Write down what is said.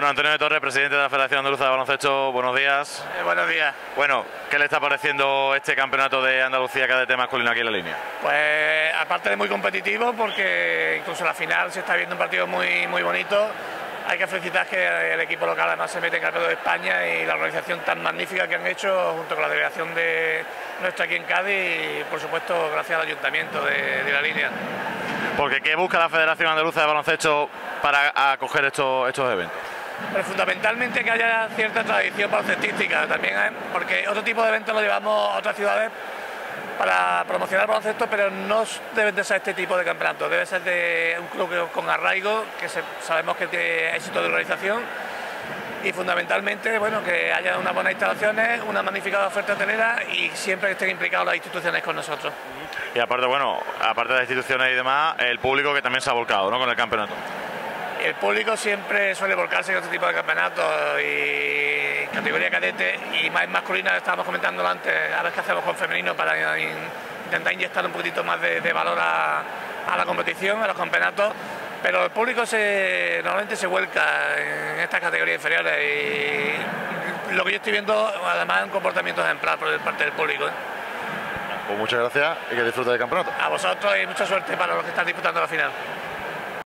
Bueno, Antonio de Torres, presidente de la Federación Andaluza de Baloncesto, buenos días. Buenos días. Bueno, ¿qué le está pareciendo este campeonato de Andalucía cadete masculino aquí en la línea? Pues aparte de muy competitivo, porque incluso en la final se está viendo un partido muy bonito. Hay que felicitar que el equipo local además se mete en campeonato de España y la organización tan magnífica que han hecho junto con la delegación de nuestra aquí en Cádiz y por supuesto gracias al ayuntamiento de la línea. Porque ¿qué busca la Federación Andaluza de Baloncesto para acoger estos eventos? Pero fundamentalmente que haya cierta tradición baloncestística también, porque otro tipo de eventos lo llevamos a otras ciudades para promocionar el baloncesto, pero no deben de ser este tipo de campeonatos, debe ser de un club con arraigo, que sabemos que tiene éxito de organización y fundamentalmente bueno, que haya unas buenas instalaciones, una magnífica oferta hotelera y siempre que estén implicados las instituciones con nosotros. Y aparte, bueno, aparte de las instituciones y demás, el público que también se ha volcado, ¿no?, con el campeonato. El público siempre suele volcarse con este tipo de campeonatos y categoría cadete y más masculina, estábamos comentándolo antes, a ver qué hacemos con femenino para intentar inyectar un poquitito más de valor a la competición, a los campeonatos, pero el público normalmente se vuelca en estas categorías inferiores y lo que yo estoy viendo además es un comportamiento ejemplar por parte del público. Pues muchas gracias y que disfrute del campeonato. A vosotros y mucha suerte para los que están disputando la final.